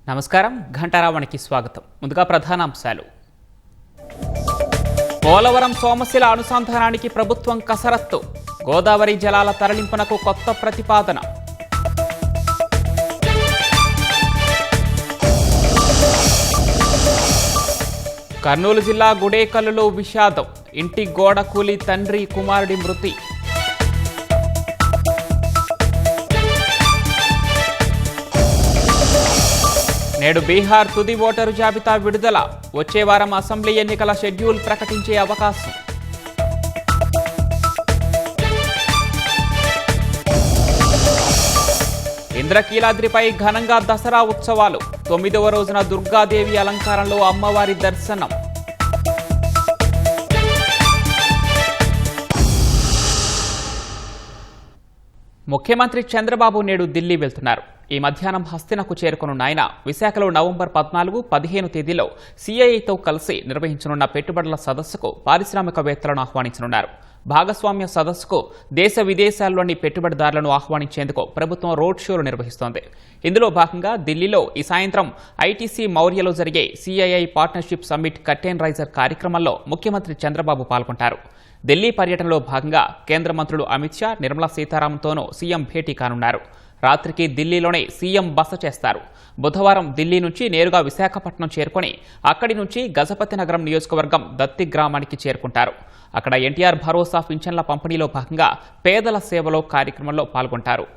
నమస్కారం ఘంటారావానికి స్వాగతం. ముందుగా ప్రధానాంశాలు. పోలవరం సోమశిల అనుసంధానానికి ప్రభుత్వం కసరత్తు. గోదావరి జలాల తరలింపునకు కొత్త ప్రతిపాదన. కర్నూలు జిల్లా గుడేకల్లులో విషాదం. ఇంటి గోడ కూలి తండ్రి కుమారుడి మృతి. నేడు బీహార్ తుది ఓటరు జాబితా విడుదల. వచ్చే వారం అసెంబ్లీ ఎన్నికల షెడ్యూల్ ప్రకటించే అవకాశం. ఇంద్రకీలాద్రిపై ఘనంగా దసరా ఉత్సవాలు. 9వ రోజున దుర్గాదేవి అలంకారంలో అమ్మవారి దర్శనం. ముఖ్యమంత్రి చంద్రబాబు నేడు ఢిల్లీ వెళ్తున్నారు. ఈ మధ్యాహ్నం హస్తినకు చేరుకున్న ఆయన విశాఖలో నవంబర్ 14, 15 తేదీలో సిఐఐతో కలిసి నిర్వహించనున్న పెట్టుబడుల సదస్సుకు పారిశ్రామికవేత్తలను ఆహ్వానించనున్నారు. భాగస్వామ్య సదస్సుకు దేశ విదేశాల్లోని పెట్టుబడిదారులను ఆహ్వానించేందుకు ప్రభుత్వం రోడ్ షోలు నిర్వహిస్తోంది. ఇందులో భాగంగా ఢిల్లీలో ఈ సాయంత్రం ఐటీసీ మౌర్యలో జరిగే CII partnership summit curtain raiser కార్యక్రమంలో ముఖ్యమంత్రి చంద్రబాబు పాల్గొంటారు. ఢిల్లీ పర్యటనలో భాగంగా కేంద్ర మంత్రులు అమిత్ షా, నిర్మలా సీతారామన్తోనూ సీఎం భేటీ కానున్నారు. రాత్రికి ఢిల్లీలోనే సీఎం బస చేస్తారు. బుధవారం ఢిల్లీ నుంచి నేరుగా విశాఖపట్నం చేరుకొని అక్కడి నుంచి గజపతినగరం నియోజకవర్గం దత్తి గ్రామానికి చేరుకుంటారు. అక్కడ ఎన్టీఆర్ భరోసా పింఛన్ల పంపిణీలో భాగంగా పేదల సేవలో కార్యక్రమంలో పాల్గొంటారు.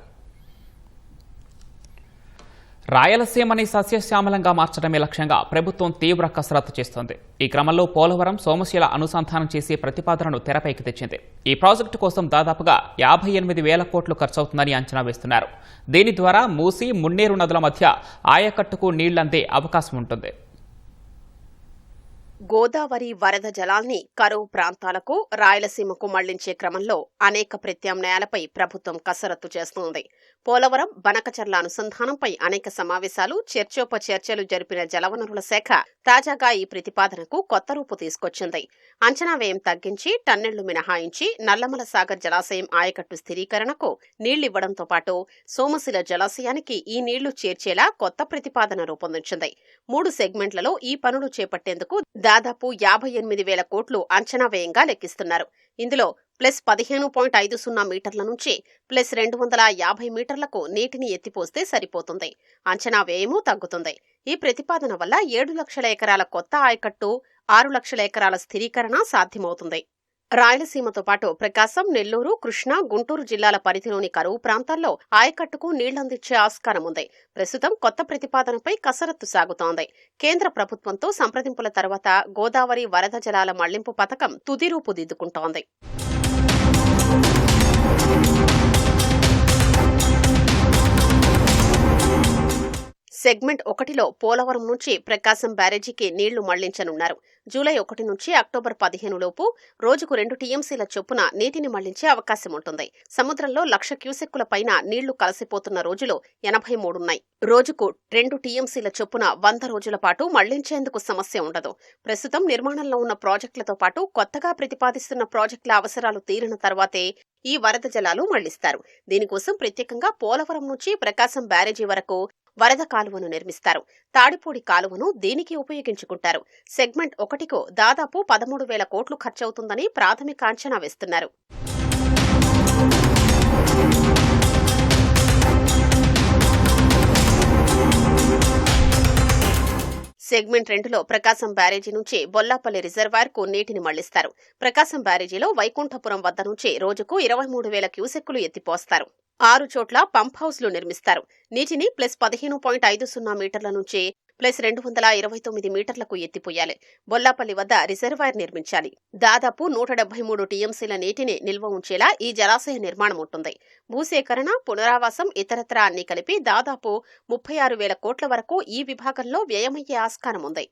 రాయలసీమని సస్యశ్యామలంగా మార్చడమే లక్ష్యంగా ప్రభుత్వం తీవ్ర కసరత్తు చేస్తోంది. ఈ క్రమంలో పోలవరం సోమశిల అనుసంధానం చేసే ప్రతిపాదనను తెరపైకి తెచ్చింది. ఈ ప్రాజెక్టు కోసం దాదాపుగా 58,000 కోట్లు ఖర్చవుతుందని అంచనా వేస్తున్నారు. దీని ద్వారా మూసి, మున్నేరు నదుల మధ్య ఆయకట్టుకు నీళ్లందే అవకాశం ఉంటుంది. గోదావరి వరద జలాల్ని కరువు ప్రాంతాలకు, రాయలసీమకు మళ్లించే క్రమంలో అనేక ప్రత్యామ్నాయాలపై ప్రభుత్వం కసరత్తు చేస్తోంది. పోలవరం, బనకచర్ల అనుసంధానంపై అనేక సమావేశాలు, చర్చోపచర్చలు జరిపిన జలవనరుల శాఖ తాజాగా ఈ ప్రతిపాదనకు కొత్త రూపు తీసుకొచ్చింది. అంచనా వ్యయం తగ్గించి, టన్నెళ్లు మినహాయించి నల్లమల సాగర్ జలాశయం ఆయకట్టు స్థిరీకరణకు నీళ్లివ్వడంతో పాటు సోమశిల జలాశయానికి ఈ నీళ్లు చేర్చేలా కొత్త ప్రతిపాదన రూపొందించింది. 3 సెగ్మెంట్లలో ఈ పనులు చేపట్టేందుకు దాదాపు 58,000 కోట్లు అంచనా వ్యయంగా లెక్కిస్తున్నారు. ఇందులో +15.50 మీటర్ల నుంచి +250 మీటర్లకు నీటిని ఎత్తిపోస్తే సరిపోతుంది. అంచనా వ్యయమూ తగ్గుతుంది. ఈ ప్రతిపాదన వల్ల 7 లక్షల ఎకరాల కొత్త ఆయకట్టు, 6 లక్షల ఎకరాల స్థిరీకరణ సాధ్యమవుతుంది. రాయలసీమతో పాటు ప్రకాశం, నెల్లూరు, కృష్ణా, గుంటూరు జిల్లాల పరిధిలోని కరువు ప్రాంతాల్లో ఆయకట్టుకు నీళ్లందించే ఆస్కారం ఉంది. ప్రస్తుతం కొత్త ప్రతిపాదనపై కసరత్తు సాగుతోంది. కేంద్ర ప్రభుత్వంతో సంప్రదింపుల తర్వాత గోదావరి వరద జలాల మళ్లింపు పథకం తుది రూపుదిద్దుకుంటోంది. సెగ్మెంట్ 1లో పోలవరం నుంచి ప్రకాశం బ్యారేజీకి నీళ్లు మళ్లించనున్నారు. జూలై 1 నుంచి అక్టోబర్ 15 లోపు రోజుకు 2 టీఎంసీల చొప్పున నీటిని మళ్లించే అవకాశం ఉంటుంది. సముద్రంలో 1,00,000 క్యూసెక్కుల పైన నీళ్లు కలసిపోతున్న రోజులు 83 ఉన్నాయి. రోజుకు 2 టీఎంసీల చొప్పున 100 రోజుల పాటు మళ్లించేందుకు సమస్య ఉండదు. ప్రస్తుతం నిర్మాణంలో ఉన్న ప్రాజెక్టులతో పాటు కొత్తగా ప్రతిపాదిస్తున్న ప్రాజెక్టుల అవసరాలు తీరిన తర్వాతే ఈ వరద జలాలు మళ్లిస్తారు. దీనికోసం ప్రత్యేకంగా పోలవరం నుంచి ప్రకాశం బ్యారేజీ వరకు వరద కాలువను నిర్మిస్తారు. తాడిపూడి కాలువను దీనికి ఉపయోగించుకుంటారు. సెగ్మెంట్ 1కు దాదాపు 13,000 కోట్లు ఖర్చవుతుందని ప్రాథమిక అంచనా వేస్తున్నారు. సెగ్మెంట్ 2లో ప్రకాశం బ్యారేజీ నుంచి బొల్లాపల్లి రిజర్వాయర్కు నీటిని మళ్లిస్తారు. ప్రకాశం బ్యారేజీలో వైకుంఠపురం వద్ద నుంచి రోజుకు 23,000 క్యూసెక్కులు ఎత్తిపోస్తారు. 6 చోట్ల పంప్ హౌస్లు నిర్మిస్తారు. నీటిని +15.50 మీటర్ల నుంచి +229 మీటర్లకు ఎత్తిపోయాలి. బొల్లాపల్లి వద్ద రిజర్వాయర్ నిర్మించాలి. దాదాపు 173 టీఎంసీల నీటిని నిల్వ ఉంచేలా ఈ జలాశయ నిర్మాణం ఉంటుంది. భూసేకరణ, పునరావాసం, ఇతరత్రా అన్ని కలిపి దాదాపు 36,000 కోట్ల వరకు ఈ విభాగంలో వ్యయమయ్యే ఆస్కారం ఉంది.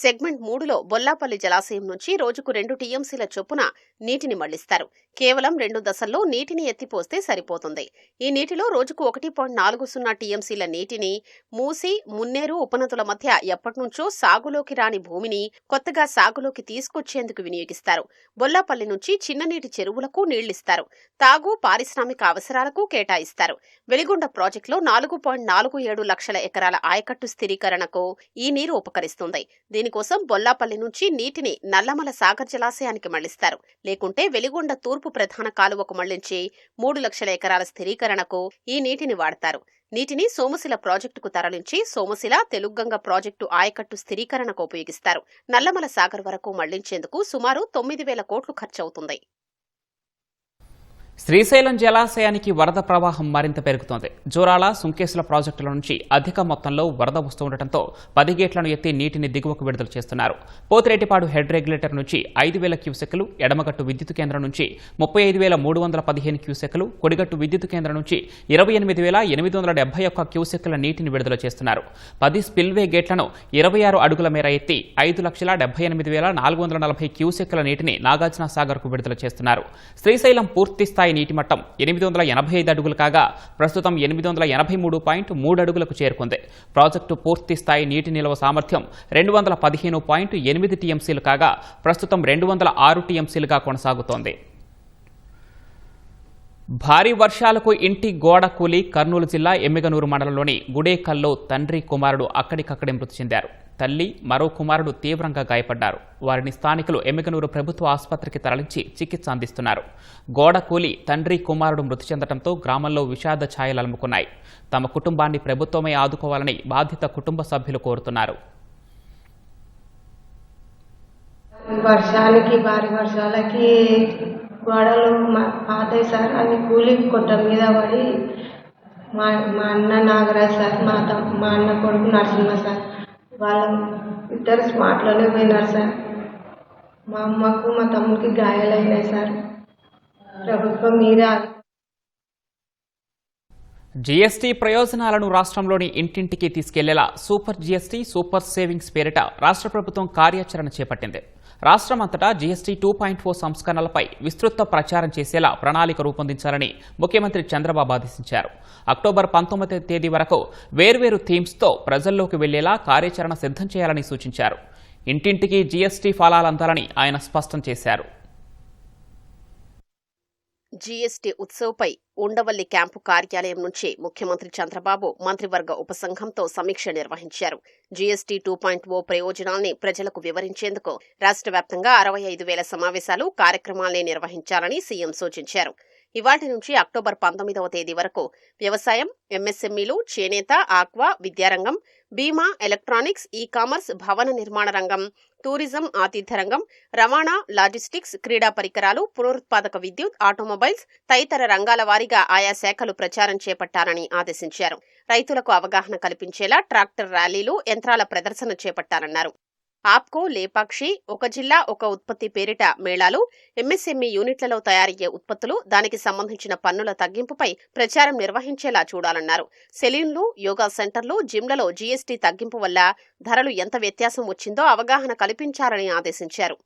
సెగ్మెంట్ 3లో బొల్లాపల్లి జలాశయం నుంచి రోజుకు 2 టీఎంసీల చొప్పున నీటిని మళ్లిస్తారు. కేవలం 2 దశల్లో నీటిని ఎత్తిపోస్తే సరిపోతుంది. ఈ నీటిలో రోజుకు 1.40 టీఎంసీల నీటిని మూసి, మున్నేరు ఉపనదుల మధ్య ఎప్పటినుంచో సాగులోకి రాని భూమిని కొత్తగా సాగులోకి తీసుకొచ్చేందుకు వినియోగిస్తారు. బొల్లాపల్లి నుంచి చిన్ననీటి చెరువులకు నీళ్లిస్తారు. తాగు, పారిశ్రామిక అవసరాలకు కేటాయిస్తారు. వెలిగొండ ప్రాజెక్టులో 4.47 లక్షల ఎకరాల ఆయకట్టు స్థిరీకరణకు ఈ నీరు ఉపకరిస్తుంది. దీనికోసం బొల్లాపల్లి నుంచి నీటిని నల్లమల సాగర్ జలాశయానికి మళ్లిస్తారు. లేకుంటే వెలిగొండ తూర్పు ప్రధాన కాలువకు మళ్లించి 3 లక్షల ఎకరాల స్థిరీకరణకు ఈ నీటిని వాడతారు. నీటిని సోమశిల ప్రాజెక్టుకు తరలించి సోమశిల, తెలుగంగ ప్రాజెక్టు ఆయకట్టు స్థిరీకరణకు ఉపయోగిస్తారు. నల్లమల సాగర్ వరకు మళ్లించేందుకు సుమారు 9,000 కోట్లు ఖర్చవుతుంది. శ్రీశైలం జలాశయానికి వరద ప్రవాహం మరింత పెరుగుతోంది. జోరాల, సుంకేసుల ప్రాజెక్టుల నుంచి అధిక మొత్తంలో వరద వస్తుండటంతో 10 గేట్లను ఎత్తి నీటిని దిగువకు విడుదల చేస్తున్నారు. పోతిరెడ్డిపాడు హెడ్ రెగ్యులేటర్ నుంచి 5,000 క్యూసెక్కులు, ఎడమగట్టు విద్యుత్ కేంద్రం నుంచి 35,315 క్యూసెక్కులు, కుడిగట్టు విద్యుత్ కేంద్రం నుంచి 28,871 క్యూసెక్కుల నీటిని విడుదల చేస్తున్నారు. 10 స్పిల్వే గేట్లను 26 అడుగుల మేర ఎత్తి 5,78,440 క్యూసెక్కుల నీటిని నాగార్జున సాగర్కు విడుదల చేస్తున్నారు. శ్రీశైలం పూర్తి స్థాయి నీటి మట్టం 885 అడుగులు కాగా ప్రస్తుతం 883.3 అడుగులకు చేరుకుంది. ప్రాజెక్టు పూర్తి స్థాయి నీటి నిల్వ సామర్థ్యం 215.8 టీఎంసీలు కాగా ప్రస్తుతం 206 టీఎంసీలుగా కొనసాగుతోంది. భారీ వర్షాలకు ఇంటి గోడ కూలి కర్నూలు జిల్లా ఎమ్మిగనూరు మండలంలోని గుడేకల్లో తండ్రి, కుమారుడు అక్కడికక్కడే మృతి చెందారు. తల్లి, మరో కుమారుడు తీవ్రంగా గాయపడ్డారు. వారిని స్థానికులు ఎమ్మిగనూరు ప్రభుత్వ ఆసుపత్రికి తరలించి చికిత్స అందిస్తున్నారు. గోడ కూలి తండ్రి, కుమారుడు మృతి చెందడంతో గ్రామంలో విషాద ఛాయలు అలుముకున్నాయి. తమ కుటుంబాన్ని ప్రభుత్వమే ఆదుకోవాలని బాధిత కుటుంబ సభ్యులు కోరుతున్నారు. భారీ వర్షాలకి గోడలు పాతాయి సార్. అవి కూలి కొట్ట మీద పడి మా అన్న నాగరాజ్ సార్, మా అన్న కొడుకు నరసింహ సార్, వాళ్ళు ఇద్దరు స్మార్ట్లోనే పోయినారు సార్. మా అమ్మకు, మా తమ్ముడికి గాయాలైనాయి సార్. ప్రభుత్వం మీరే జీఎస్టీ ప్రయోజనాలను రాష్ట్రంలోని ఇంటింటికి తీసుకెళ్లేలా సూపర్ జీఎస్టీ, సూపర్ సేవింగ్స్ పేరిట రాష్ట్ర ప్రభుత్వం కార్యాచరణ చేపట్టింది. రాష్ట్రమంతటా జీఎస్టీ 2.0 సంస్కరణలపై విస్తృత ప్రచారం చేసేలా ప్రణాళిక రూపొందించాలని ముఖ్యమంత్రి చంద్రబాబు ఆదేశించారు. అక్టోబర్ 19వ తేదీ వరకు వేర్వేరు థీమ్స్తో ప్రజల్లోకి వెళ్లేలా కార్యాచరణ సిద్ధం చేయాలని సూచించారు. ఇంటింటికి జీఎస్టీ ఫలాలందాలని ఆయన స్పష్టం చేశారు. జీఎస్టీ ఉత్సవ్పై ఉండవల్లి క్యాంపు కార్యాలయం నుంచి ముఖ్యమంత్రి చంద్రబాబు మంత్రివర్గ ఉపసంఘంతో సమీక్ష నిర్వహించారు. జీఎస్టీ 2.0 ప్రయోజనాల్ని ప్రజలకు వివరించేందుకు రాష్ట్ర వ్యాప్తంగా 65,000 సమావేశాలు, కార్యక్రమాల్ని నిర్వహించాలని సీఎం సూచించారు. ఇవాటి నుంచి అక్టోబర్ 19వ తేదీ వరకు వ్యవసాయం, ఎంఎస్ఎంఈలు, చేనేత, ఆక్వా, విద్యారంగం, బీమా, ఎలక్ట్రానిక్స్, ఈ-కామర్స్, భవన నిర్మాణ రంగం, టూరిజం, ఆతిథ్య రంగం, రవాణా, లాజిస్టిక్స్, క్రీడా పరికరాలు, పునరుత్పాదక విద్యుత్, ఆటోమొబైల్స్ తదితర రంగాల వారీగా ఆయా శాఖలు ప్రచారం చేపట్టాలని ఆదేశించారు. రైతులకు అవగాహన కల్పించేలా ట్రాక్టర్ ర్యాలీలు, యంత్రాల ప్రదర్శన చేపట్టాలన్నారు. ఆప్కో, లేపాక్షి, ఒక జిల్లా ఒక ఉత్పత్తి పేరిట మేళాలు, ఎంఎస్ఎంఈ యూనిట్లలో తయారయ్యే ఉత్పత్తులు, దానికి సంబంధించిన పన్నుల తగ్గింపుపై ప్రచారం నిర్వహించేలా చూడాలన్నారు. సెలూన్లు, యోగా సెంటర్లు, జిమ్లలో జీఎస్టీ తగ్గింపు వల్ల ధరలు ఎంత వ్యత్యాసం వచ్చిందో అవగాహన కల్పించాలని ఆదేశించారు.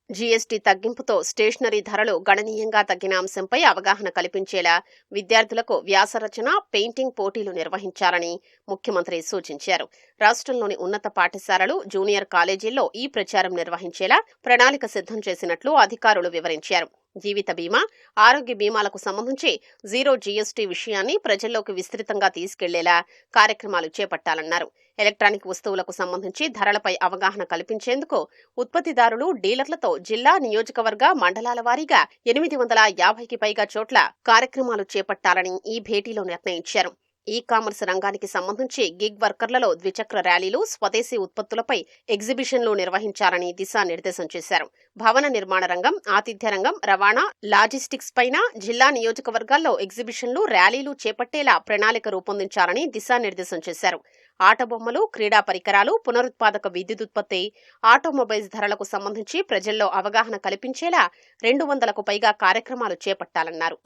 జీఎస్టీ తగ్గింపుతో స్టేషనరీ ధరలు గణనీయంగా తగ్గిన అంశంపై అవగాహన కల్పించేలా విద్యార్థులకు వ్యాసరచన, పెయింటింగ్ పోటీలు నిర్వహించాలని ముఖ్యమంత్రి సూచించారు. రాష్ట్రంలోని ఉన్నత పాఠశాలలు, జూనియర్ కాలేజీల్లో ఈ ప్రచారం నిర్వహించేలా ప్రణాళిక సిద్ధం చేసినట్లు అధికారులు వివరించారు. జీవిత బీమా, ఆరోగ్య బీమాలకు సంబంధించి జీరో జీఎస్టీ విషయాన్ని ప్రజల్లోకి విస్తృతంగా తీసుకెళ్లేలా కార్యక్రమాలు చేపట్టాలన్నారు. ఎలక్ట్రానిక్ వస్తువులకు సంబంధించి ధరలపై అవగాహన కల్పించేందుకు ఉత్పత్తిదారులు, డీలర్లతో జిల్లా, నియోజకవర్గ, మండలాల వారీగా 850కి పైగా చోట్ల కార్యక్రమాలు చేపట్టాలని ఈ భేటీలో నిర్ణయించారు. ఈ-కామర్స్ రంగానికి సంబంధించి గిగ్ వర్కర్లలో ద్విచక్ర ర్యాలీలు, స్వదేశీ ఉత్పత్తులపై ఎగ్జిబిషన్లు నిర్వహించాలని దిశానిర్దేశం చేశారు. భవన నిర్మాణ రంగం, ఆతిథ్య రంగం, రవాణా, లాజిస్టిక్స్ పైన జిల్లా, నియోజకవర్గాల్లో ఎగ్జిబిషన్లు, ర్యాలీలు చేపట్టేలా ప్రణాళిక రూపొందించాలని దిశానిర్దేశం చేశారు. ఆటబొమ్మలు, క్రీడా పరికరాలు, పునరుత్పాదక విద్యుత్ ఉత్పత్తి, ఆటోమొబైల్స్ ధరలకు సంబంధించి ప్రజల్లో అవగాహన కల్పించేలా 200కు పైగా కార్యక్రమాలు చేపట్టాలన్నారు.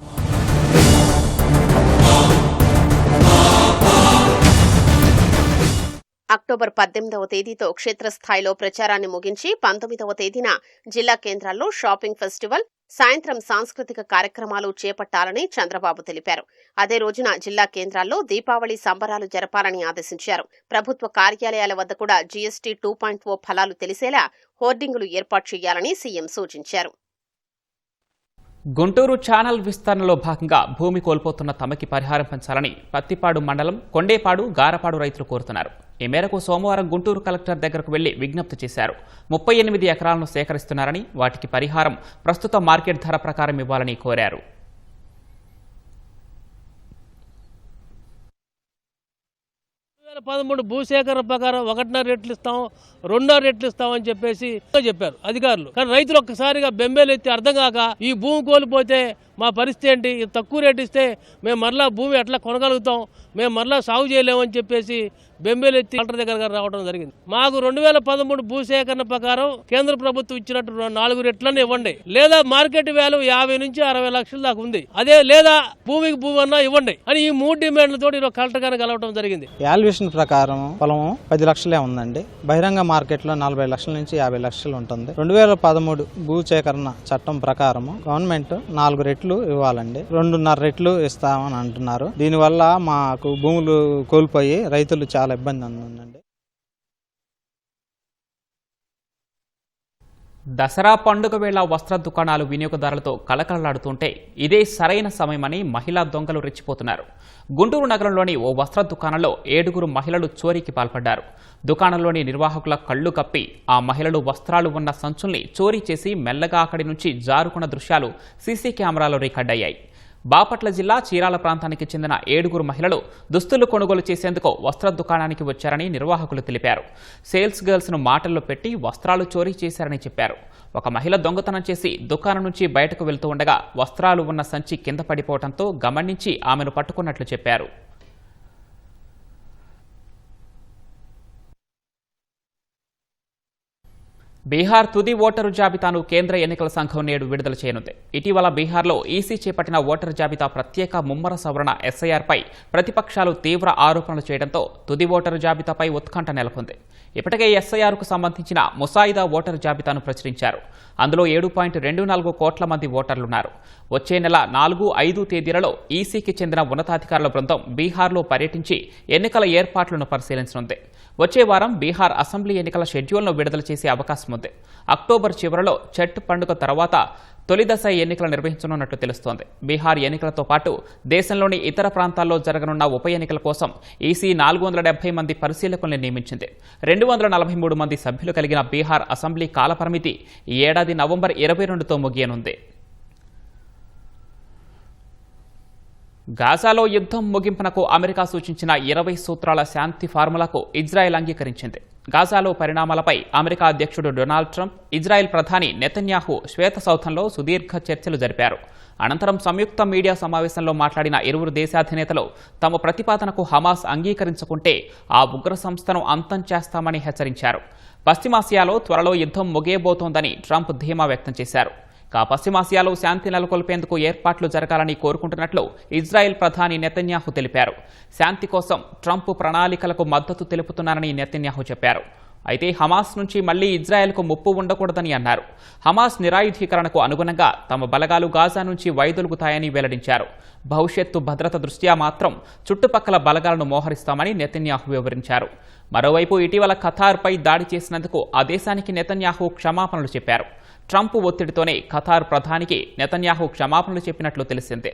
అక్టోబర్ 18వ తేదీతో క్షేత్రస్థాయిలో ప్రచారాన్ని ముగించి 19వ తేదీన జిల్లా కేంద్రాల్లో షాపింగ్ ఫెస్టివల్, సాయంత్రం సాంస్కృతిక కార్యక్రమాలు చేపట్టాలని చంద్రబాబు తెలిపారు. అదే రోజున జిల్లా కేంద్రాల్లో దీపావళి సంబరాలు జరపాలని ఆదేశించారు. ప్రభుత్వ కార్యాలయాల వద్ద కూడా జీఎస్టీ 2.0 ఫలాలు తెలిసేలా హోర్డింగులు ఏర్పాటు చేయాలని సీఎం సూచించారు. గుంటూరు ఛానల్ విస్తరణలో భాగంగా భూమి కోల్పోతున్న తమకి పరిహారం పెంచాలని పత్తిపాడు మండలం కొండేపాడు, గారపాడు రైతులు కోరుతున్నారు. ఈ మేరకు సోమవారం గుంటూరు కలెక్టర్ దగ్గరకు వెళ్లి విజ్ఞప్తి చేశారు. 38 ఎకరాలను సేకరిస్తున్నారని, వాటికి పరిహారం ప్రస్తుత మార్కెట్ ధర ప్రకారం ఇవ్వాలని కోరారు. భూసేకరణ ప్రకారం 1.5 రెట్లు ఇస్తాం, 2.5 రెట్లు ఇస్తామని చెప్పేసి చెప్పారు అధికారులు. కానీ రైతులు ఒక్కసారిగా బెంబేలెత్తి అర్థం కాక ఈ భూమి కోల్పోతే మా పరిస్థితి ఏంటి, తక్కువ రేటు ఇస్తే మేము మరలా భూమి ఎట్లా కొనగలుగుతాం, మేము మరలా సాగు చేయలేమని చెప్పేసి బెంబేలెత్తి కలెక్టర్ దగ్గర రావడం జరిగింది. మాకు 2013 భూసేకరణ ప్రకారం కేంద్ర ప్రభుత్వం ఇచ్చినట్టు 4 రెట్లను ఇవ్వండి, లేదా మార్కెట్ వాల్యూ 50 నుంచి 60 లక్షల దాకా ఉంది, అదే లేదా భూమికి భూమి అన్నా ఇవ్వండి అని ఈ 3 డిమాండ్లతో కలెక్టర్ గారిని కలవడం జరిగింది. వాల్యుయేషన్ ప్రకారం పొలం 10 లక్షలే ఉందండి. బహిరంగ మార్కెట్ లో 40 లక్షల నుంచి 50 లక్షలు ఉంటుంది. 2013 భూసేకరణ చట్టం ప్రకారం గవర్నమెంట్ 4 రెట్లు ఇవ్వాలండి, 2.5 రెట్లు ఇస్తామని అంటున్నారు. దీనివల్ల మాకు భూములు కోల్పోయి రైతులు చాలా ఇబ్బంది ఉందండి. దసరా పండుగ వేళ వస్త్ర దుకాణాలు వినియోగదారులతో కళకళలాడుతుంటే ఇదే సరైన సమయమని మహిళా దొంగలు రెచ్చిపోతున్నారు. గుంటూరు నగరంలోని ఓ వస్త్ర దుకాణంలో 7 మహిళలు చోరీకి పాల్పడ్డారు. దుకాణంలోని నిర్వాహకుల కళ్లు కప్పి ఆ మహిళలు వస్త్రాలు ఉన్న సంచుల్ని చోరీ చేసి మెల్లగా అక్కడి నుంచి జారుకున్న దృశ్యాలు సీసీ కెమెరాలో రికార్డయ్యాయి. బాపట్ల జిల్లా చీరాల ప్రాంతానికి చెందిన 7 మహిళలు దుస్తులు కొనుగోలు చేసేందుకు వస్త్ర దుకాణానికి వచ్చారని నిర్వాహకులు తెలిపారు. సేల్స్ గర్ల్స్ ను మాటల్లో పెట్టి వస్త్రాలు చోరీ చేశారని చెప్పారు. ఒక మహిళ దొంగతనం చేసి దుకాణం నుంచి బయటకు వెళ్తూ ఉండగా వస్త్రాలు ఉన్న సంచి కింద పడిపోవడంతో గమనించి ఆమెను పట్టుకున్నట్లు చెప్పారు. బీహార్ తుది ఓటరు జాబితాను కేంద్ర ఎన్నికల సంఘం నేడు విడుదల చేయనుంది. ఇటీవల బీహార్లో ఈసీ చేపట్టిన ఓటరు జాబితా ప్రత్యేక ముమ్మర సవరణ ఎస్ఐఆర్పై ప్రతిపక్షాలు తీవ్ర ఆరోపణలు చేయడంతో తుది ఓటరు జాబితాపై ఉత్కంఠ నెలకొంది. ఇప్పటికే ఎస్ఐఆర్కు సంబంధించిన ముసాయిదా ఓటరు జాబితాను ప్రచురించారు. అందులో 7.24 కోట్ల మంది ఓటర్లున్నారు. వచ్చే నెల 4, 5 తేదీలలో ఈసీకి చెందిన ఉన్నతాధికారుల బృందం బీహార్లో పర్యటించి ఎన్నికల ఏర్పాట్లను పరిశీలించనుంది. వచ్చే వారం బీహార్ అసెంబ్లీ ఎన్నికల షెడ్యూల్ను విడుదల చేసే అవకాశం ఉంది. అక్టోబర్ చివరలో ఛట్ పండుగ తర్వాత తొలిదశ ఎన్నికలు నిర్వహించనున్నట్లు తెలుస్తోంది. బీహార్ ఎన్నికలతో పాటు దేశంలోని ఇతర ప్రాంతాల్లో జరగనున్న ఉప ఎన్నికల కోసం ఈసీ 470 మంది పరిశీలకుల్ని నియమించింది. 243 మంది సభ్యులు కలిగిన బీహార్ అసెంబ్లీ కాలపరిమితి ఈ ఏడాది నవంబర్ 22తో ముగియనుంది. గాజాలో యుద్ధం ముగింపునకు అమెరికా సూచించిన 20 సూత్రాల శాంతి ఫార్ములాకు ఇజ్రాయెల్ అంగీకరించింది. గాజాలో పరిణామాలపై అమెరికా అధ్యక్షుడు డొనాల్డ్ ట్రంప్, ఇజ్రాయెల్ ప్రధాని నెతన్యాహు శ్వేతసౌధంలో సుదీర్ఘ చర్చలు జరిపారు. అనంతరం సంయుక్త మీడియా సమావేశంలో మాట్లాడిన ఇరువురు దేశాధినేతలు తమ ప్రతిపాదనకు హమాస్ అంగీకరించకుంటే ఆ ఉగ్ర సంస్థను అంతం చేస్తామని హెచ్చరించారు. పశ్చిమాసియాలో త్వరలో యుద్ధం ముగియబోతోందని ట్రంప్ ధీమా వ్యక్తం చేశారు. పశ్చిమాసియాలో శాంతి నెలకొల్పేందుకు ఏర్పాట్లు జరగాలని కోరుకుంటున్నట్లు ఇజ్రాయెల్ ప్రధాని నెతన్యాహు తెలిపారు. శాంతి కోసం ట్రంప్ ప్రణాళికలకు మద్దతు తెలుపుతున్నారని నెతన్యాహు చెప్పారు. అయితే హమాస్ నుంచి మళ్లీ ఇజ్రాయెల్కు ముప్పు ఉండకూడదని అన్నారు. హమాస్ నిరాయుధీకరణకు అనుగుణంగా తమ బలగాలు గాజా నుంచి వైదొలుగుతాయని వెల్లడించారు. భవిష్యత్తు భద్రత దృష్ట్యా మాత్రం చుట్టుపక్కల బలగాలను మోహరిస్తామని నెతన్యాహు వివరించారు. మరోవైపు ఇటీవల ఖతార్పై దాడి చేసినందుకు ఆ దేశానికి నెతన్యాహు క్షమాపణలు చెప్పారు. ట్రంప్ ఒత్తిడితోనే ఖతార్ ప్రధానికి నెతన్యాహు క్షమాపణలు చెప్పినట్లు తెలిసిందే.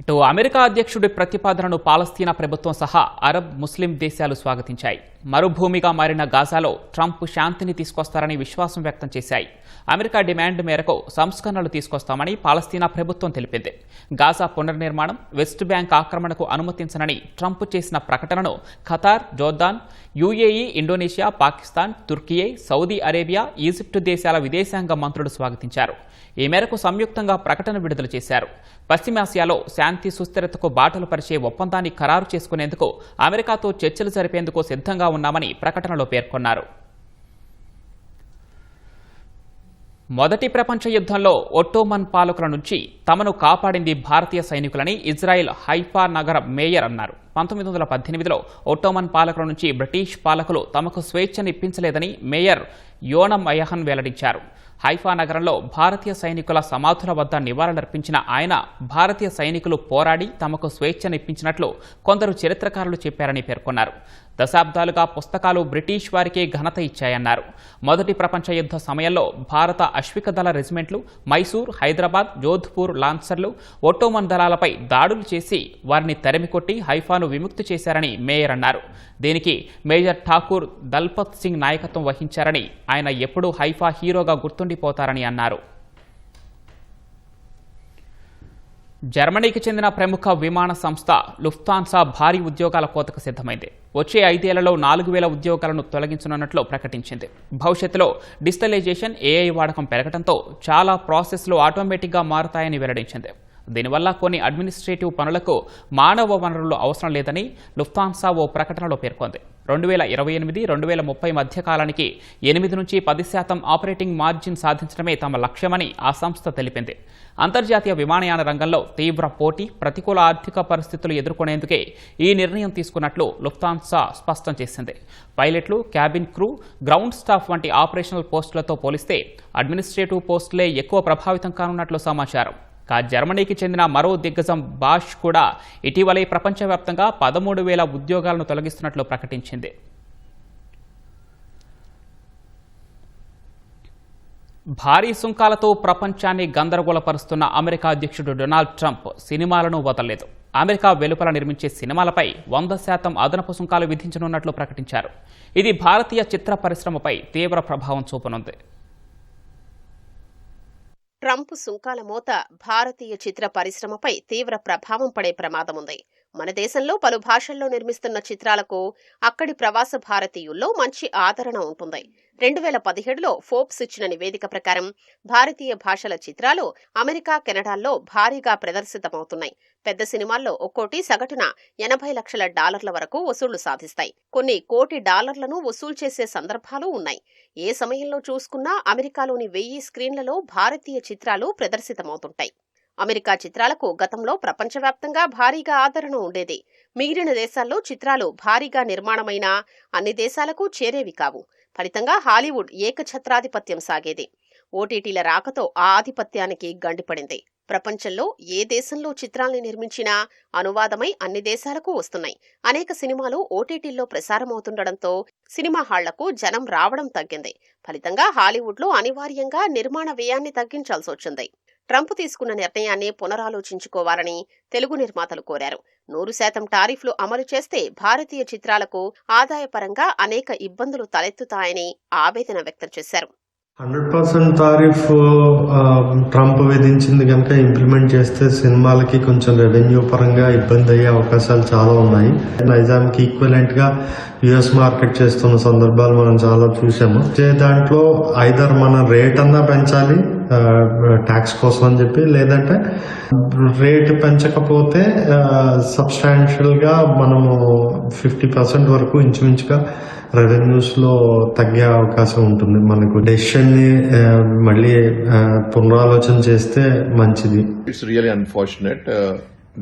ఇటు అమెరికా అధ్యక్షుడి ప్రతిపాదనను పాలస్తీనా ప్రభుత్వం సహా అరబ్ ముస్లిం దేశాలు స్వాగతించాయి. మరుభూమిగా మారిన గాజాలో ట్రంప్ శాంతిని తీసుకొస్తారని విశ్వాసం వ్యక్తం చేశాయి. అమెరికా డిమాండ్ మేరకు సంస్కరణలు తీసుకొస్తామని పాలస్తీనా ప్రభుత్వం తెలిపింది. గాజా పునర్నిర్మాణం, వెస్ట్ బ్యాంక్ ఆక్రమణకు అనుమతించనని ట్రంప్ చేసిన ప్రకటనను Qatar, Jordan, UAE, Indonesia, Pakistan, Türkiye, Saudi Arabia, Egypt దేశాల విదేశాంగ మంత్రులు స్వాగతించారు. ఈ మేరకు సంయుక్తంగా ప్రకటన విడుదల చేశారు. పశ్చిమాసియాలో శాంతి సుస్థిరతకు బాటలు పరిచే ఒప్పందాన్ని ఖరారు చేసుకునేందుకు అమెరికాతో చర్చలు జరిపేందుకు సిద్ధంగా ఉన్నామని ప్రకటనలో పేర్కొన్నారు. మొదటి ప్రపంచ యుద్ధంలో ఒట్టోమన్ పాలకుల నుంచి తమను కాపాడింది భారతీయ సైనికులని ఇజ్రాయెల్ హైఫా నగర మేయర్ అన్నారు. 1918లో ఒట్టోమన్ పాలకుల నుంచి బ్రిటిష్ పాలకులు తమకు స్వేచ్ఛనిప్పించలేదని మేయర్ యోనమ్ అయహన్ వెల్లడించారు. హైఫా నగరంలో భారతీయ సైనికుల సమాధుల వద్ద నివాళులర్పించిన ఆయన భారతీయ సైనికులు పోరాడి తమకు స్వేచ్ఛనిప్పించినట్లు కొందరు చరిత్రకారులు చెప్పారని పేర్కొన్నారు. దశాబ్దాలుగా పుస్తకాలు బ్రిటిష్ వారికే ఘనత ఇచ్చాయన్నారు. మొదటి ప్రపంచ యుద్ధ సమయంలో భారత అశ్విక దళ రెజిమెంట్లు మైసూర్, హైదరాబాద్, జోధ్పూర్ లాన్సర్లు ఒట్టోమన్ దళాలపై దాడులు చేసి వారిని తరిమికొట్టి హైఫాను విముక్తి చేశారని మేయర్ అన్నారు. దీనికి మేజర్ ఠాకూర్ దల్పత్ సింగ్ నాయకత్వం వహించారని, ఆయన ఎప్పుడూ హైఫా హీరోగా గుర్తుండిపోతారని అన్నారు. జర్మనీకి చెందిన ప్రముఖ విమాన సంస్థ లుఫ్తాన్సా భారీ ఉద్యోగాల కోతకు సిద్ధమైంది. వచ్చే 5 ఏళ్లలో 4,000 ఉద్యోగాలను తొలగించనున్నట్లు ప్రకటించింది. భవిష్యత్తులో డిజిటలైజేషన్, ఏఐ వాడకం పెరగడంతో చాలా ప్రాసెస్లు ఆటోమేటిక్గా మారుతాయని వెల్లడించింది. దీనివల్ల కొన్ని అడ్మినిస్ట్రేటివ్ పనులకు మానవ వనరులు అవసరం లేదని లుఫ్తాన్సా ఓ ప్రకటనలో పేర్కొంది. 2028-2030 మధ్య కాలానికి 8-10% ఆపరేటింగ్ మార్జిన్ సాధించడమే తమ లక్ష్యమని ఆ సంస్థ తెలిపింది. అంతర్జాతీయ విమానయాన రంగంలో తీవ్ర పోటీ, ప్రతికూల ఆర్థిక పరిస్థితులు ఎదుర్కొనేందుకే ఈ నిర్ణయం తీసుకున్నట్లు లుఫ్తాన్సా స్పష్టం చేసింది. పైలట్లు, క్యాబిన్ క్రూ, గ్రౌండ్ స్టాఫ్ వంటి ఆపరేషనల్ పోస్టులతో పోలిస్తే అడ్మినిస్ట్రేటివ్ పోస్టులే ఎక్కువ ప్రభావితం కానున్నట్లు సమాచారం. జర్మనీకి చెందిన మరో దిగ్గజం బాష్ కూడా ఇటీవలే ప్రపంచవ్యాప్తంగా 13,000 ఉద్యోగాలను తొలగిస్తున్నట్లు ప్రకటించింది. భారీ సుంకాలతో ప్రపంచాన్ని గందరగోళపరుస్తున్న అమెరికా అధ్యక్షుడు డొనాల్డ్ ట్రంప్ సినిమాలను వదలలేదు. అమెరికా వెలుపల నిర్మించే సినిమాలపై 100% అదనపు సుంకాలు విధించనున్నట్లు ప్రకటించారు. ఇది భారతీయ చిత్ర పరిశ్రమపై తీవ్ర ప్రభావం చూపనుంది. ట్రంప్ సుంకాల మోత భారతీయ చిత్ర పరిశ్రమపై తీవ్ర ప్రభావం పడే ప్రమాదం ఉంది. మన దేశంలో పలు భాషల్లో నిర్మిస్తున్న చిత్రాలకు అక్కడి ప్రవాస భారతీయుల్లో మంచి ఆదరణ ఉంటుంది. 2017లో ఫోర్బ్స్ ఇచ్చిన నివేదిక ప్రకారం భారతీయ భాషల చిత్రాలు అమెరికా, కెనడాల్లో భారీగా ప్రదర్శితమవుతున్నాయి. పెద్ద సినిమాల్లో ఒక్కోటి సగటున $80 లక్షల వరకు వసూళ్లు సాధిస్తాయి. కొన్ని $1 కోటి వసూలు చేసే సందర్భాలు ఉన్నాయి. ఏ సమయంలో చూసుకున్నా అమెరికాలోని 1000 స్క్రీన్లలో భారతీయ చిత్రాలు ప్రదర్శితమవుతుంటాయి. అమెరికా చిత్రాలకు గతంలో ప్రపంచవ్యాప్తంగా భారీగా ఆదరణ ఉండేది. మిగిలిన దేశాల్లో చిత్రాలు భారీగా నిర్మాణమైనా అన్ని దేశాలకు చేరేవి కావు. ఫలితంగా హాలీవుడ్ ఏకఛత్రాధిపత్యం సాగేది. ఓటీటీల రాకతో ఆ ఆధిపత్యానికి గండిపడింది. ప్రపంచంలో ఏ దేశంలో చిత్రాల్ని నిర్మించినా అనువాదమై అన్ని దేశాలకు వస్తున్నాయి. అనేక సినిమాలు ఓటీటీల్లో ప్రసారమవుతుండటంతో సినిమా హాళ్లకు జనం రావడం తగ్గింది. ఫలితంగా హాలీవుడ్లో అనివార్యంగా నిర్మాణ వ్యయాన్ని తగ్గించాల్సి వచ్చింది. ట్రంప్ తీసుకున్న నిర్ణయాన్ని పునరాలోచించుకోవాలని తెలుగు నిర్మాతలు కోరారు. 100% టారిఫ్లు అమలు చేస్తే భారతీయ చిత్రాలకు ఆదాయపరంగా అనేక ఇబ్బందులు తలెత్తుతాయని ఆవేదన వ్యక్తం చేశారు. 100% టారిఫ్ ట్రంప్ విధించింది కనుక ఇంప్లిమెంట్ చేస్తే సినిమాలకి కొంచెం రెవెన్యూ పరంగా ఇబ్బంది అయ్యే అవకాశాలు చాలా ఉన్నాయి. నైజాంకి ఈక్వలెంట్ గా యుఎస్ మార్కెట్ చేస్తున్న సందర్భాలు మనం చాలా చూసాము. దాంట్లో ఐదర్ మన రేట్ అన్నా పెంచాలి ట్యాక్స్ కోసం అని చెప్పి, లేదంటే రేట్ పెంచకపోతే సబ్స్టాన్షియల్ గా మనము 50% వరకు ఇంచుమించుగా రెవెన్యూస్ లో తగ్గే అవకాశం ఉంటుంది. మనకు డెసిషన్ ని మళ్ళీ పునరాలోచన చేస్తే మంచిది. It's really unfortunate.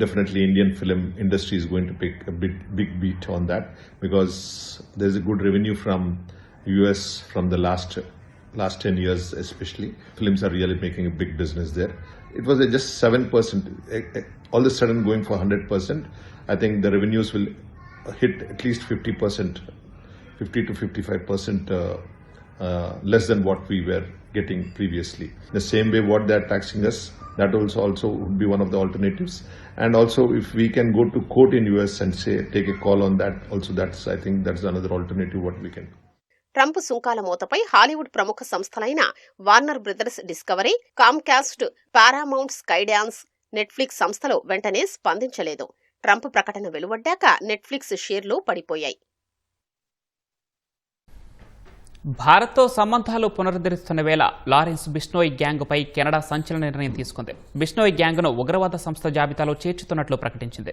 Definitely Indian film industry is going to take a big beat on that because there's a good revenue from US from the last 10 years especially. Films are really making a big business there. It was just 7%. All of a sudden going for 100%. I think the revenues will hit at least 50% to 55% less than what we were getting previously. The same way what they are taxing us, that also would be one of the alternatives. And also if we can go to court in US and say take a call on that, also I think that's another alternative what we can do. Trump సుంకాల మోతపై Hollywood ప్రముఖ సంస్థలైన Warner Brothers Discovery, Comcast, Paramount, Skydance, Netflix సంస్థలు వెంటనే స్పందించలేదు. Trump ప్రకటన వెలువడ్డాక Netflix షేర్లు పడిపోయాయి. భారత్తో సంబంధాలు పునరుద్ధరిస్తున్న వేళ లారెన్స్ బిష్నోయ్ గ్యాంగ్పై కెనడా సంచలన నిర్ణయం తీసుకుంది. బిష్నోయ్ గ్యాంగ్ను ఉగ్రవాద సంస్థ జాబితాలో చేర్చుతున్నట్లు ప్రకటించింది.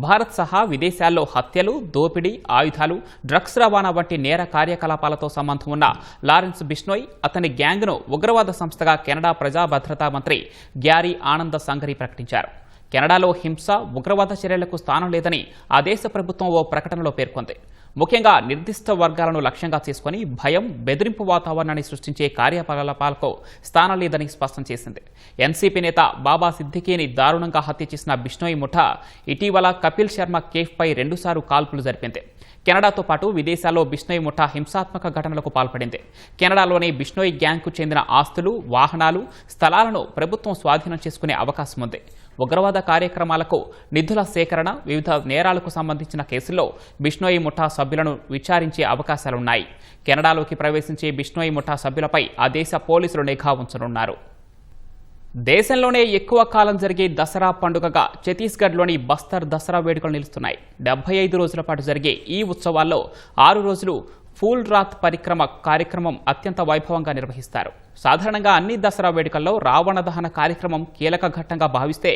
భారత్ సహా విదేశాల్లో హత్యలు, దోపిడీ, ఆయుధాలు, డ్రగ్స్ రవాణా వంటి నేర కార్యకలాపాలతో సంబంధం ఉన్న లారెన్స్ బిష్నోయ్, అతని గ్యాంగ్ను ఉగ్రవాద సంస్థగా కెనడా ప్రజా భద్రతా మంత్రి గ్యారీ ఆనంద సంగరి ప్రకటించారు. కెనడాలో హింస, ఉగ్రవాద చర్యలకు స్థానం లేదని ఆ దేశ ప్రభుత్వం ఓ ప్రకటనలో పేర్కొంది. ముఖ్యంగా నిర్దిష్ట వర్గాలను లక్ష్యంగా చేసుకుని భయం, బెదిరింపు వాతావరణాన్ని సృష్టించే కార్యకలాపాలకు స్థానం లేదని స్పష్టం చేసింది. ఎన్సీపీ నేత బాబా సిద్దికీని దారుణంగా హత్య చేసిన బిష్నోయ్ ముఠా ఇటీవల కపిల్ శర్మ కేఫ్పై 2 సార్లు కాల్పులు జరిపింది. కెనడాతో పాటు విదేశాల్లో బిష్నోయ్ ముఠా హింసాత్మక ఘటనలకు పాల్పడింది. కెనడాలోని బిష్నోయ్ గ్యాంగ్కు చెందిన ఆస్తులు, వాహనాలు, స్థలాలను ప్రభుత్వం స్వాధీనం చేసుకునే అవకాశం ఉంది. ఉగ్రవాద కార్యక్రమాలకు నిధుల సేకరణ, వివిధ నేరాలకు సంబంధించిన కేసుల్లో బిష్నోయ్ ముఠా సభ్యులను విచారించే అవకాశాలున్నాయి. కెనడాలోకి ప్రవేశించే బిష్నోయ్ ముఠా సభ్యులపై ఆ దేశ పోలీసులు నిఘా ఉంచనున్నారు. దేశంలోనే ఎక్కువ కాలం జరిగే దసరా పండుగగా ఛత్తీస్గఢ్లోని బస్తర్ దసరా వేడుకలు నిలుస్తున్నాయి. 75 రోజుల పాటు జరిగే ఈ ఉత్సవాల్లో 6 రోజులు ఫూల్ రాత్ పరిక్రమ కార్యక్రమం అత్యంత వైభవంగా నిర్వహిస్తారు. సాధారణంగా అన్ని దసరా వేడుకల్లో రావణ దహన కార్యక్రమం కీలక ఘట్టంగా భావిస్తే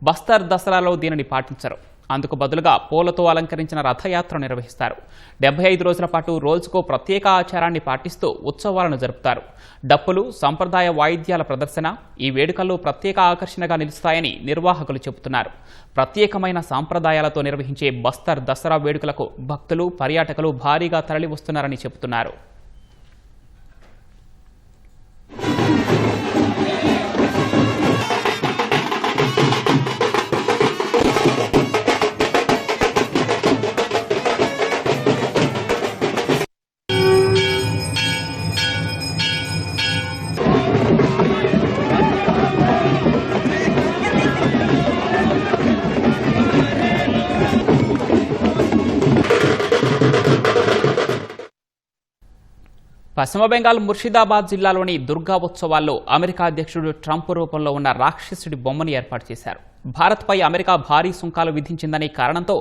బస్తర్ దసరాలో దీనిని పాటించరు. అందుకు బదులుగా పూలతో అలంకరించిన రథయాత్ర నిర్వహిస్తారు. 75 రోజుల పాటు రోజుకో ప్రత్యేక ఆచారాన్ని పాటిస్తూ ఉత్సవాలను జరుపుతారు. డప్పులు, సంప్రదాయ వాయిద్యాల ప్రదర్శన ఈ వేడుకల్లో ప్రత్యేక ఆకర్షణగా నిలుస్తాయని నిర్వాహకులు చెబుతున్నారు. ప్రత్యేకమైన సాంప్రదాయాలతో నిర్వహించే బస్తర్ దసరా వేడుకలకు భక్తులు, పర్యాటకులు భారీగా తరలి వస్తున్నారని చెబుతున్నారు. పశ్చిమ బెంగాల్ ముర్షిదాబాద్ జిల్లాలోని దుర్గా ఉత్సవాల్లో అమెరికా అధ్యక్షుడు ట్రంప్ రూపంలో ఉన్న రాక్షసుడి బొమ్మను ఏర్పాటు చేశారు. భారత్పై అమెరికా భారీ సుంకాలు విధించిందనే కారణంతో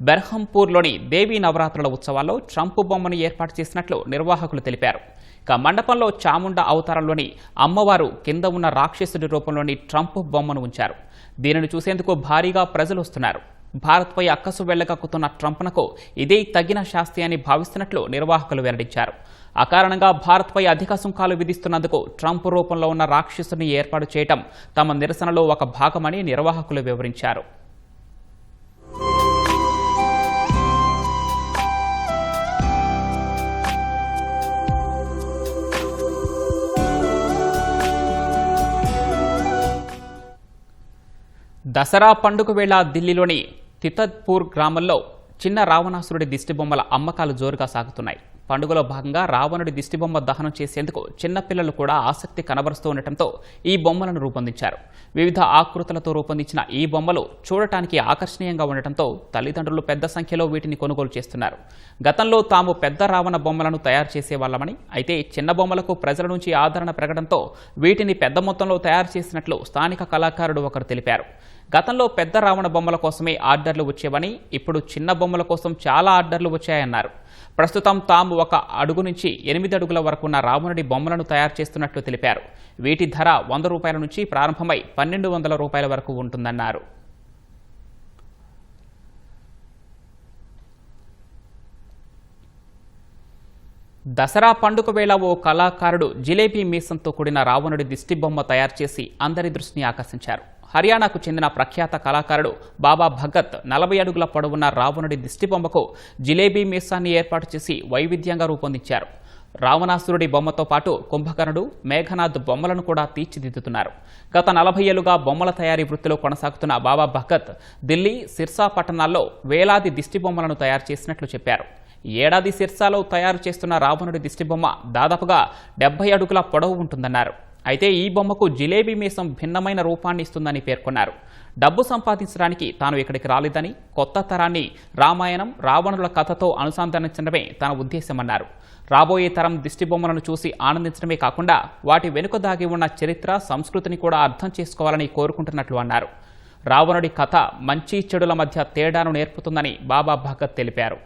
బెర్హంపూర్లోని దేవీ నవరాత్రుల ఉత్సవాల్లో ట్రంప్ బొమ్మను ఏర్పాటు చేసినట్లు నిర్వాహకులు తెలిపారు. ఇక మండపంలో చాముండా అవతారంలోని అమ్మవారు కింద ఉన్న రాక్షసుడి రూపంలోని ట్రంప్ బొమ్మను ఉంచారు. దీనిని చూసేందుకు భారీగా ప్రజలు వస్తున్నారు. భారత్పై అక్కసు వెళ్లగక్కుతున్న ట్రంప్నకు ఇదే తగిన శాస్తి అని భావిస్తున్నట్లు నిర్వాహకులు వెల్లడించారు. ఆ కారణంగా భారత్పై అధిక సుంకాలు విధిస్తున్నందుకు ట్రంప్ రూపంలో ఉన్న రాక్షసుని ఏర్పాటు చేయడం తమ నిరసనలో ఒక భాగమని నిర్వాహకులు వివరించారు. దసరా పండుగ వేళ ఢిల్లీలోని తితత్పూర్ గ్రామంలో చిన్న రావణాసురుడి దిష్టిబొమ్మల అమ్మకాలు జోరుగా సాగుతున్నాయి. పండుగలో భాగంగా రావణుడి దిష్టిబొమ్మ దహనం చేసేందుకు చిన్నపిల్లలు కూడా ఆసక్తి కనబరుస్తూ ఉండటంతో ఈ బొమ్మలను రూపొందించారు. వివిధ ఆకృతులతో రూపొందించిన ఈ బొమ్మలు చూడటానికి ఆకర్షణీయంగా ఉండటంతో తల్లిదండ్రులు పెద్ద సంఖ్యలో వీటిని కొనుగోలు చేస్తున్నారు. గతంలో తాము పెద్ద రావణ బొమ్మలను తయారు చేసేవాళ్లమని, అయితే చిన్న బొమ్మలకు ప్రజల నుంచి ఆదరణ పెరగడంతో వీటిని పెద్ద మొత్తంలో తయారు చేసినట్లు స్థానిక కళాకారుడు ఒకరు తెలిపారు. గతంలో పెద్ద రావణ బొమ్మల కోసమే ఆర్డర్లు వచ్చేవని, ఇప్పుడు చిన్న బొమ్మల కోసం చాలా ఆర్డర్లు వచ్చాయన్నారు. ప్రస్తుతం తాము 1 అడుగు నుంచి 8 అడుగుల వరకు ఉన్న రావణుడి బొమ్మలను తయారు చేస్తున్నట్లు తెలిపారు. వీటి ధర 100 రూపాయల నుంచి ప్రారంభమై 1200 రూపాయల వరకు ఉంటుందన్నారు. దసరా పండుగ వేళ ఓ కళాకారుడు జిలేబీ మీసంతో కూడిన రావణుడి దిష్టి బొమ్మ తయారు చేసి అందరి దృష్టిని ఆకర్షించారు. హర్యానాకు చెందిన ప్రఖ్యాత కళాకారుడు బాబా భగత్ 40 అడుగుల పొడవున్న రావణుడి దిష్టిబొమ్మకు జిలేబీ మీసాన్ని ఏర్పాటు చేసి వైవిధ్యంగా రూపొందించారు. రావణాసురుడి బొమ్మతో పాటు కుంభకర్ణుడు, మేఘనాథ్ బొమ్మలను కూడా తీర్చిదిద్దుతున్నారు. గత 40 ఏళ్లుగా బొమ్మల తయారీ వృత్తిలో కొనసాగుతున్న బాబా భగత్ ఢిల్లీ, సిర్సా పట్టణాల్లో వేలాది దిష్టి బొమ్మలను తయారు చేసినట్లు చెప్పారు. ఈ ఏడాది సిర్సాలో తయారు చేస్తున్న రావణుడి దిష్టిబొమ్మ దాదాపుగా 70 అడుగుల పొడవు ఉంటుందన్నారు. అయితే ఈ బొమ్మకు జిలేబీ మీసం భిన్నమైన రూపాన్ని ఇస్తుందని పేర్కొన్నారు. డబ్బు సంపాదించడానికి తాను ఇక్కడికి రాలేదని, కొత్త తరాన్ని రామాయణం, రావణుల కథతో అనుసంధానించడమే తన ఉద్దేశమన్నారు. రాబోయే తరం దిష్టి బొమ్మలను చూసి ఆనందించడమే కాకుండా వాటి వెనుక దాగి ఉన్న చరిత్ర, సంస్కృతిని కూడా అర్థం చేసుకోవాలని కోరుకుంటున్నట్లు అన్నారు. రావణుడి కథ మంచి చెడుల మధ్య తేడాను నేర్పుతుందని బాబా భగత్ తెలిపారు.